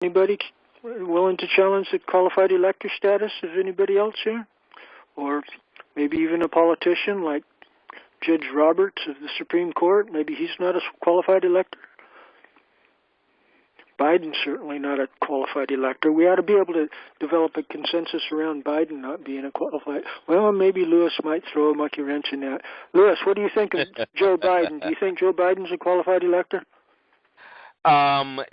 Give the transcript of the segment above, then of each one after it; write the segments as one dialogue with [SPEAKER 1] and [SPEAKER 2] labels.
[SPEAKER 1] Anybody willing to challenge the qualified elector status? Is anybody else here? Or maybe even a politician like Judge Roberts of the Supreme Court? Maybe he's not a qualified elector. Biden's certainly not a qualified elector. We ought to be able to develop a consensus around Biden not being a qualified. Well, maybe Lewis might throw a monkey wrench in that. Lewis, what do you think of Joe Biden? Do you think Joe Biden's a qualified elector?
[SPEAKER 2] Charles,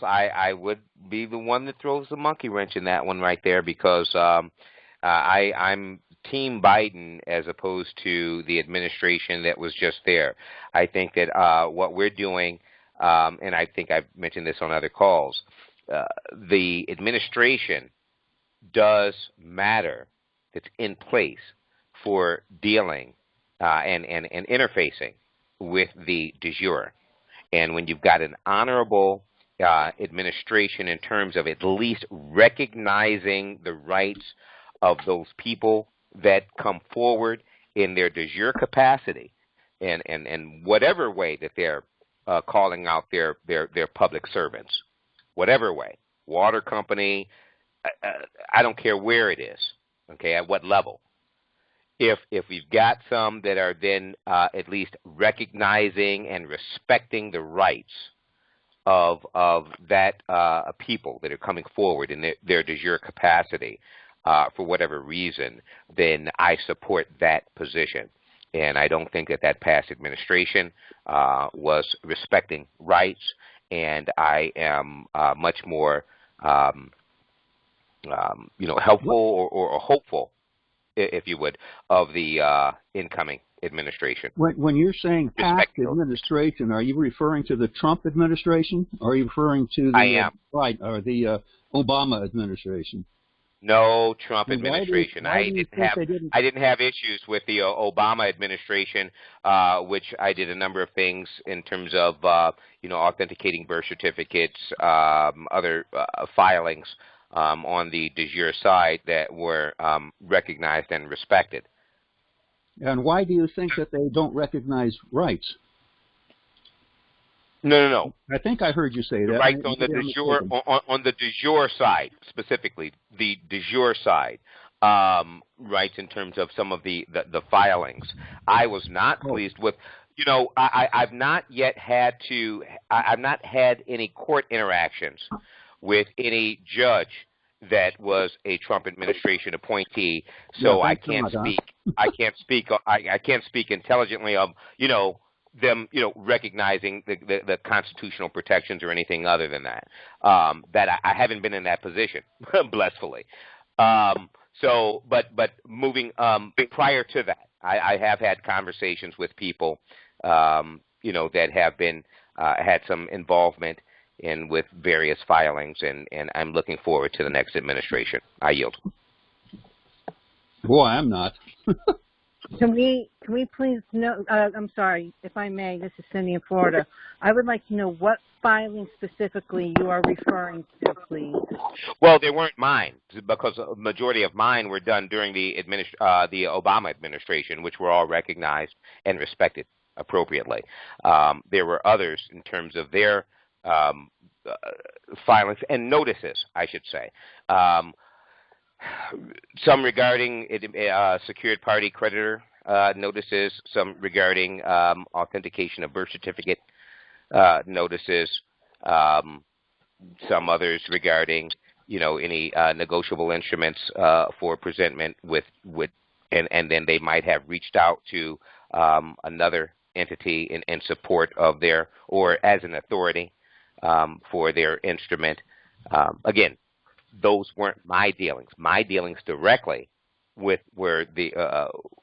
[SPEAKER 2] I would be the one that throws the monkey wrench in that one right there because I'm Team Biden as opposed to the administration that was just there. I think that what we're doing, and I think I've mentioned this on other calls, the administration does matter that's in place for dealing and interfacing with the de jure. And when you've got an honorable administration in terms of at least recognizing the rights of those people that come forward in their de jure capacity and whatever way that they're calling out their public servants, whatever way, water company, I don't care where it is, okay, at what level. If we've got some that are then at least recognizing and respecting the rights of that people that are coming forward in their de jure capacity for whatever reason, then I support that position. And I don't think that past administration was respecting rights, and I am much more helpful or hopeful, if you would, of the incoming administration.
[SPEAKER 3] When you're saying past administration, are you referring to the Trump administration, or are you referring to the the Obama administration?
[SPEAKER 2] No, Trump administration. I didn't have issues with the Obama administration, which I did a number of things in terms of authenticating birth certificates, other filings on the de jure side that were recognized and respected.
[SPEAKER 3] And why do you think that they don't recognize rights?
[SPEAKER 2] No.
[SPEAKER 3] I think I heard you say that.
[SPEAKER 2] Rights on the de jure, on the de jure side, specifically, the de jure side, rights in terms of some of the filings. I was not pleased with. I've not yet had any court interactions with any judge that was a Trump administration appointee, so I can't speak. I can't speak intelligently of them recognizing the constitutional protections or anything other than that. That I haven't been in that position, blissfully. But moving prior to that, I have had conversations with people that have been had some involvement with various filings, and I'm looking forward to the next administration. I yield.
[SPEAKER 3] Boy, I'm not.
[SPEAKER 4] Can we please know, I'm sorry, if I may, this is Cindy in Florida. I would like to know what filing specifically you are referring to, please.
[SPEAKER 2] Well, they weren't mine, because a majority of mine were done during the Obama administration, which were all recognized and respected appropriately. There were others in terms of their filings and notices, I should say. Some regarding secured party creditor notices, some regarding authentication of birth certificate notices, some others regarding any negotiable instruments for presentment and then they might have reached out to another entity in support of their, or as an authority for their instrument. Again, those weren't my dealings. My dealings directly were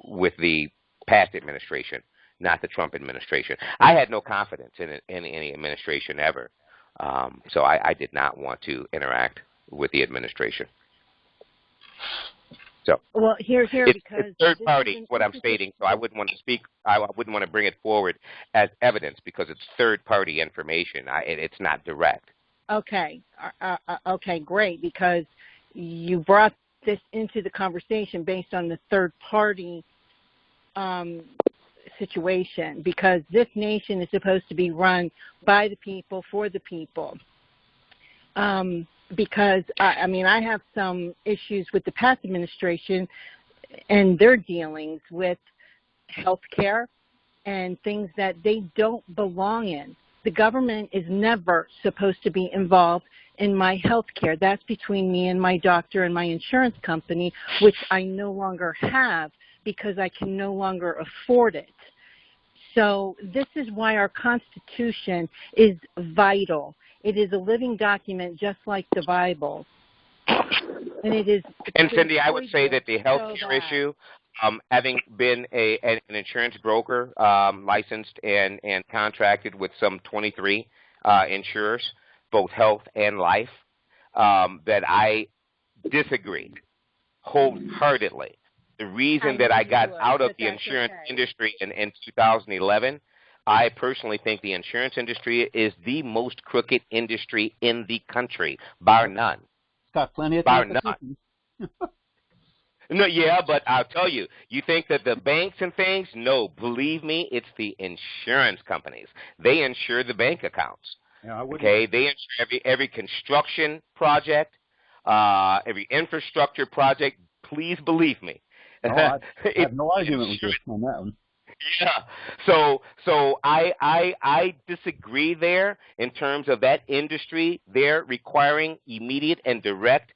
[SPEAKER 2] with the past administration, not the Trump administration. I had no confidence in any administration ever, so I did not want to interact with the administration. So,
[SPEAKER 4] well, here
[SPEAKER 2] it's
[SPEAKER 4] because
[SPEAKER 2] third party, what I'm stating. So I wouldn't want to speak. I wouldn't want to bring it forward as evidence because it's third party information. It's not direct.
[SPEAKER 4] Okay. Okay, great, because you brought this into the conversation based on the third-party situation, because this nation is supposed to be run by the people, for the people. because, I mean, I have some issues with the past administration and their dealings with health care and things that they don't belong in. The government is never supposed to be involved in my health care. That's between me and my doctor and my insurance company, which I no longer have because I can no longer afford it. So this is why our Constitution is vital. It is a living document just like the Bible. And it is.
[SPEAKER 2] And Cindy, I would say that the health care issue, having been an insurance broker, licensed and contracted with some 23 insurers, both health and life, that I disagree wholeheartedly. The reason that I got out of the insurance industry in 2011, I personally think the insurance industry is the most crooked industry in the country, bar none.
[SPEAKER 3] It's got plenty of
[SPEAKER 2] bar none. No, yeah, but I'll tell you, you think that the banks and things? No, believe me, it's the insurance companies. They insure the bank accounts.
[SPEAKER 3] Yeah, I wouldn't.
[SPEAKER 2] Okay, they insure every construction project, every infrastructure project. Please believe me.
[SPEAKER 3] No, I have no argument with you on that one.
[SPEAKER 2] Yeah. So I disagree there in terms of that industry. They're requiring immediate and direct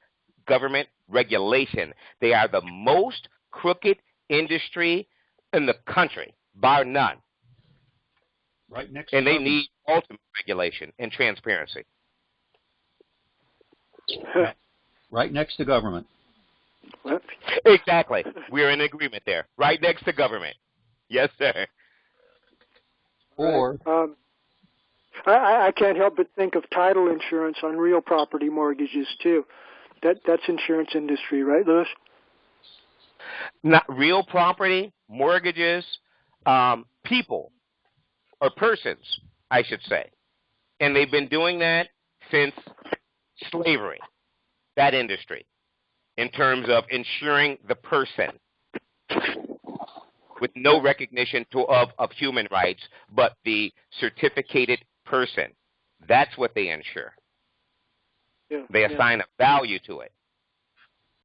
[SPEAKER 2] government regulation. They are the most crooked industry in the country, bar none.
[SPEAKER 3] Right next.
[SPEAKER 2] And they need ultimate regulation and transparency.
[SPEAKER 3] Right next to government.
[SPEAKER 2] Exactly. We're in agreement there. Right next to government. Yes, sir.
[SPEAKER 3] Or
[SPEAKER 1] I can't help but think of title insurance on real property mortgages too. That's insurance industry, right, Louis?
[SPEAKER 2] Not real property, mortgages, people or persons, I should say, and they've been doing that since slavery. That industry, in terms of insuring the person, with no recognition of human rights, but the certificated person. That's what they insure. Yeah, they assign a value to it.